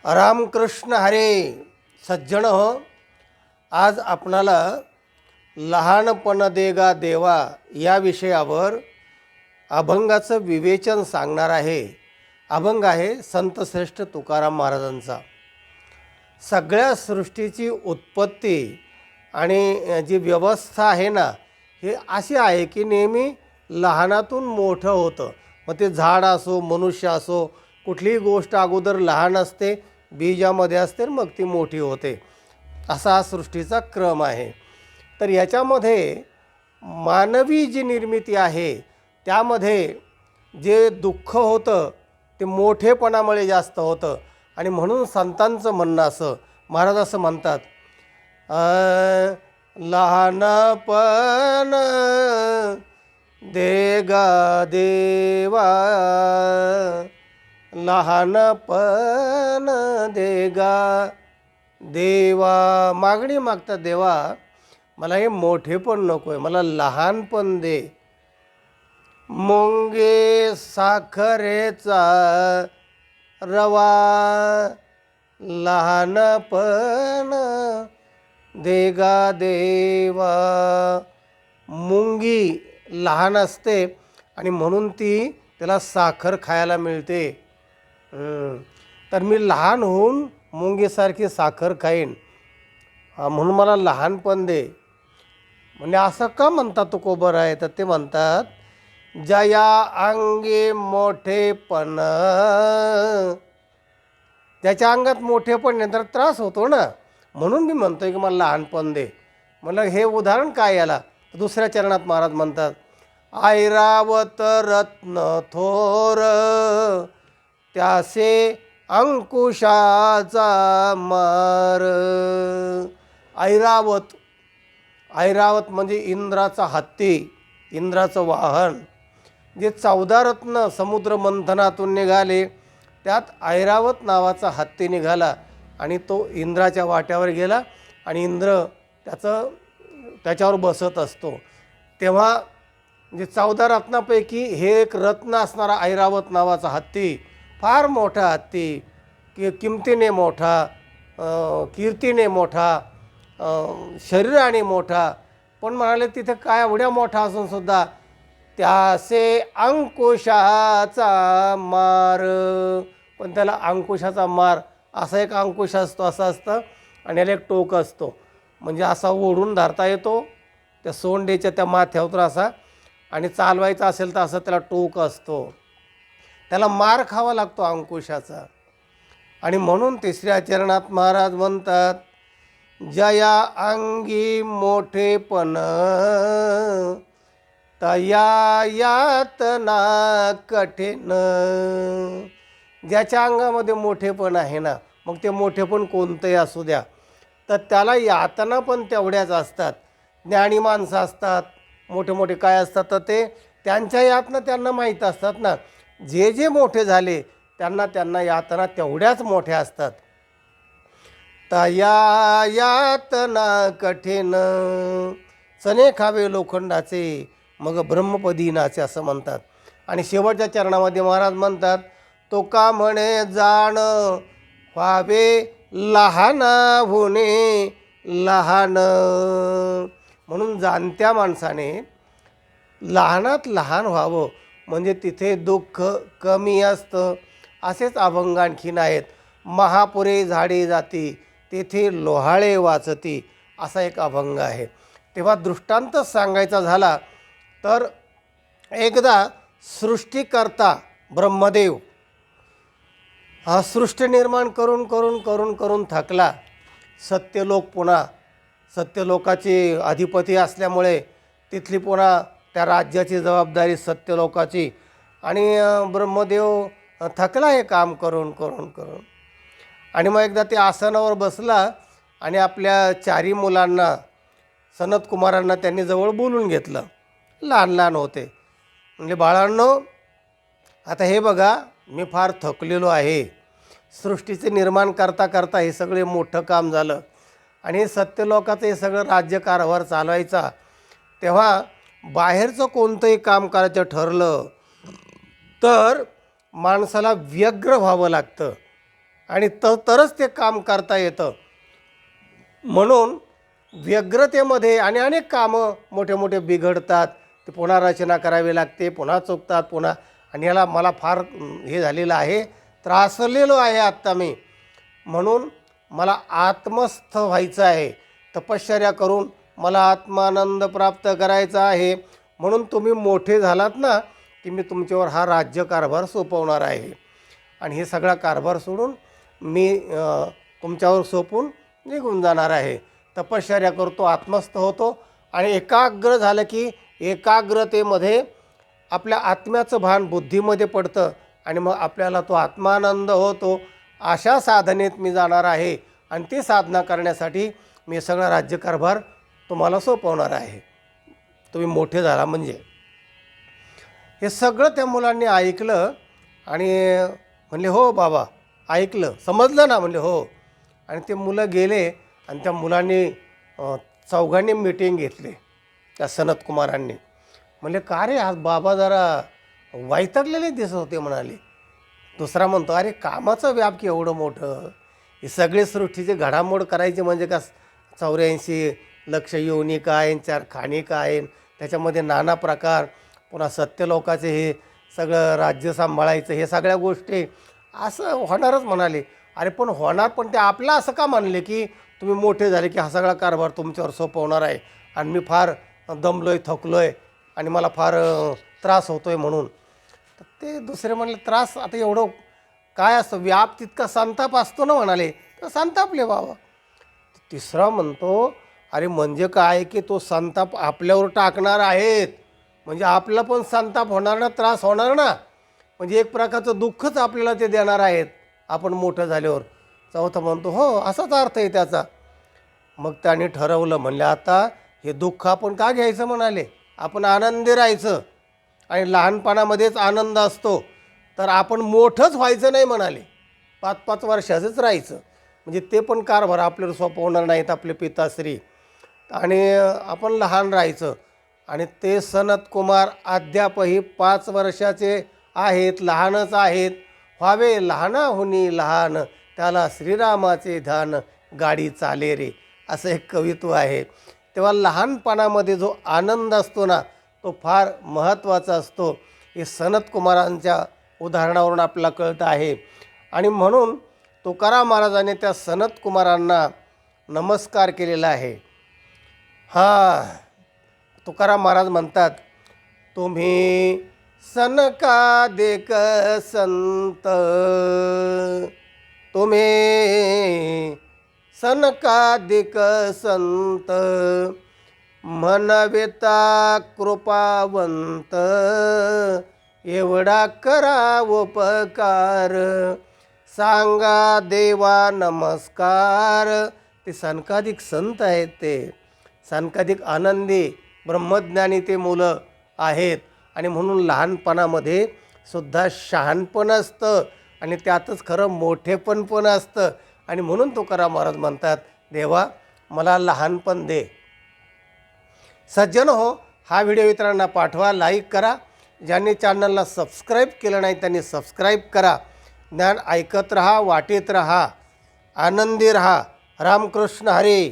रामकृष्ण हरे. सज्जन हो, आज आपणाला लहानपण देगा देवा या विषयावर अभंगाचं विवेचन सांगणार आहे. अभंग आहे संतश्रेष्ठ तुकाराम महाराजांचा. सगळ्या सृष्टीची उत्पत्ती आणि जी व्यवस्था आहे ना, हे अशी आहे की नेहमी लहानातून मोठं होतं. मग ते झाड असो, मनुष्य असो, कुठलीही गोष्ट अगोदर लहान असते, बीजामध्ये असते, मग ती मोठी होते. असा हा सृष्टीचा क्रम आहे. तर याच्यामध्ये मानवी जी निर्मिती आहे त्यामध्ये जे दुःख होतं ते मोठेपणामुळे जास्त होतं. आणि म्हणून संतांचं म्हणणं असं, महाराज असं म्हणतात, लहानपण देगा देवा, लहानपण देगा देवा. मागणी मागतात, देवा मला हे मोठेपण नको आहे, मला लहानपण दे. मुंगे साखरेचा रवा, लहानपण देगा देवा. मुंगी लहान असते आणि म्हणून ती त्याला साखर खायला मिळते. तर मी लहान होऊन मुंगीसारखी साखर खाईन, म्हणून मला लहानपण दे. म्हणजे असं का म्हणतात तुकोबर आहे? तर ते म्हणतात, जया अंगी मोठेपण, ज्याच्या अंगात मोठेपण आहे तर त्रास होतो ना, म्हणून मी म्हणतोय की मला लहानपण दे. म्हणलं हे उदाहरण काय याला? दुसऱ्या चरणात महाराज म्हणतात, ऐरावत रत्न थोर, त्यासे अंकुशाचा मार. ऐरावत, ऐरावत म्हणजे इंद्राचा हत्ती, इंद्राचं वाहन. जे 14 रत्न समुद्र मंथनातून निघाले त्यात ऐरावत नावाचा हत्ती निघाला आणि तो इंद्राच्या वाट्यावर गेला आणि इंद्र त्याच्यावर बसत असतो. तेव्हा म्हणजे 14 रत्नापैकी हे एक रत्न असणारा ऐरावत नावाचा हत्ती, फार मोठा हत्ती, किमतीने मोठा, कीर्तीने मोठा, शरीराने मोठा. पण म्हणाले तिथे काय एवढ्या मोठा असूनसुद्धा त्यासे अंकुशाचा मार. पण त्याला अंकुशाचा मार, असा एक अंकुश असतो, असं असतं, आणि याला एक टोक असतो. म्हणजे असा ओढून धरता येतो त्या सोंडेच्या त्या माथ्यावर असा, आणि चालवायचा असेल तर असं त्याला टोक असतो. त्याला मार खावा लागतो अंकुशाचा. आणि म्हणून तिसऱ्या चरणात महाराज म्हणतात, जया अंगी मोठेपण, तया यातना कठीण. ज्याच्या अंगामध्ये मोठेपण आहे ना, मग ते मोठेपण कोणतंही असू द्या, तर त्याला यातना पण तेवढ्याच असतात. ज्ञानी माणसं असतात, मोठे मोठे काय असतात, तर ते त्यांच्या यातना त्यांना माहीत असतात ना. जे जे मोठे झाले त्यांना यातना तेवढ्याच मोठ्या असतात. तया यातना कठीण, चणे खावे लोखंडाचे, मग ब्रह्मपदी नाचे, असं म्हणतात. आणि शेवटच्या चरणामध्ये महाराज म्हणतात, तो का म्हणे जाण व्हावे लहान होणे लहान. म्हणून जाणत्या माणसाने लहानात लहान व्हावं, म्हणजे तिथे दुःख कमी असतं. असेच अभंग आणखीन आहेत. महापुरे झाडे जाती, तेथे लोहाळे वाचती, असा एक अभंग आहे. तेव्हा दृष्टांत सांगायचा झाला तर एकदा सृष्टीकर्ता ब्रह्मदेव हा सृष्टी निर्माण करून करून करून करून थकला. सत्यलोक, पुन्हा सत्यलोकाचे अधिपती असल्यामुळे तिथली पुन्हा त्या राज्याची जबाबदारी सत्यलोकाची. आणि ब्रह्मदेव थकला हे काम करून करून करून. आणि मग एकदा ते आसनावर बसला आणि आपल्या 4 मुलांना, सनत कुमारांना त्यांनी जवळ बोलून घेतलं. लहान लहान होते. म्हणजे बाळांनो, आता हे बघा, मी फार थकलेलो आहे. सृष्टीचे निर्माण करता करता हे सगळे मोठं काम झालं आणि सत्यलोकाचं हे सगळं राज्यकारभार चालवायचा. तेव्हा बाहेरचं कोणतंही काम करायचं ठरलं तर माणसाला व्यग्र व्हावं लागतं. आणि तरच ते काम करता येतं. म्हणून व्यग्रतेमध्ये आणि अनेक कामं मोठे मोठे बिघडतात. ते पुन्हा रचना करावी लागते, पुन्हा चुकतात, पुन्हा. आणि याला मला फार हे झालेलं आहे, त्रासलेलो आहे आत्ता मी. म्हणून मला आत्मस्थ व्हायचं आहे, तपश्चर्या करून मला आत्मानंद प्राप्त करायचा आहे. म्हणून तुम्ही मोठे झालात ना की मी तुमच्यावर हा राज्यकारभार सोपवणार आहे. आणि हे सगळा कारभार सोडून मी तुमच्यावर सोपून निघून जाणार आहे. तपश्चर्या करतो, आत्मस्थ होतो आणि एकाग्र झालं की एकाग्रतेमध्ये आपल्या आत्म्याचं भान बुद्धीमध्ये पडतं आणि मग आपल्याला तो आत्मानंद होतो. अशा साधनेत मी जाणार आहे आणि ती साधना करण्यासाठी मी सगळा राज्यकारभार तुम्हाला सोपवणार आहे, तुम्ही मोठे झाला म्हणजे. हे सगळं त्या मुलांनी ऐकलं आणि म्हणले हो बाबा, ऐकलं, समजलं ना, म्हणले हो. आणि ते मुलं गेले आणि त्या मुलांनी चौघांनी मीटिंग घेतली, त्या सनत कुमारांनी. म्हणले का रे, आज बाबा जरा वैतागलेले दिसत होते म्हणाले. दुसरा म्हणतो अरे कामाचं व्याप की एवढं मोठं, हे सगळे सृष्टीचे घडामोड करायचे म्हणजे का 84 लक्ष योनी काय, 4 खाणी काय, त्याच्यामध्ये नाना प्रकार, पुन्हा सत्यलोकाचे हे सगळं राज्य सांभाळायचं, हे सगळ्या गोष्टी असं होणारच म्हणाले. अरे पण होणार, पण ते आपलं असं का मानले की तुम्ही मोठे झाले की हा सगळा कारभार तुमच्यावर सोपवणार आहे आणि मी फार दमलो आहे, थकलो आहे आणि मला फार त्रास होतो आहे म्हणून. तर ते दुसरे म्हणले त्रास आता एवढं काय असतं, व्याप तितका संताप असतो ना म्हणाले, तर संतापले बाबा. तिसरा म्हणतो अरे म्हणजे काय की तो संताप आपल्यावर टाकणार आहेत, म्हणजे आपला पण संताप होणार ना, त्रास होणार ना, म्हणजे एक प्रकारचं दुःखच आपल्याला ते देणार आहेत आपण मोठं झाल्यावर. चौथा म्हणतो हो असाच अर्थ आहे त्याचा. मग त्याने ठरवलं, म्हणले आता हे दुःख आपण का घ्यायचं म्हणाले, आपण आनंदी राहायचं आणि लहानपणामध्येच आनंद असतो, तर आपण मोठंच व्हायचं नाही म्हणाले, 5-5 वर्षाचंच राहायचं, म्हणजे ते पण कारभार आपल्याला सोपवणार नाहीत आपले पिताश्री, आणि आपण लहान राहायचं. आणि ते सनत कुमार अद्यापही 5 वर्षाचे आहेत, लहानच आहेत. व्हावे लहानाहुनी लहान, त्याला श्रीरामाचे ध्यान, गाडी चाले रे, असं एक कवित्व आहे. तेव्हा लहानपणामध्ये जो आनंद असतो ना, तो फार महत्त्वाचा असतो. हे सनत कुमारांच्या उदाहरणावरून आपल्याला कळतं आहे. आणि म्हणून तुकाराम महाराजांनी त्या सनत कुमारांना नमस्कार केलेला आहे. तुकाराम महाराज म्हणतात, तुम्ही सनकादिक संत, तुम्ही सनकादिक संत, म्हणविता कृपावंत, एवढा करा उपकार, सांगा देवा नमस्कार. ते सनकादिक संत आहेत, ते सनकादिक आनंदी ब्रह्मज्ञानी ते मुलं आहेत. आणि म्हणून लहानपणामध्ये सुद्धा शहाणपण असतं आणि त्यातच खरं मोठेपण पण असतं. आणि म्हणून तुकाराम महाराज म्हणतात, देवा मला लहानपण दे. सज्जन हो, हा व्हिडिओ इतरांना पाठवा, लाईक करा. ज्यांनी चॅनलला सबस्क्राईब केलं नाही त्यांनी सबस्क्राईब करा. ज्ञान ऐकत रहा, वाटेत रहा, आनंदी रहा. रामकृष्ण हरी.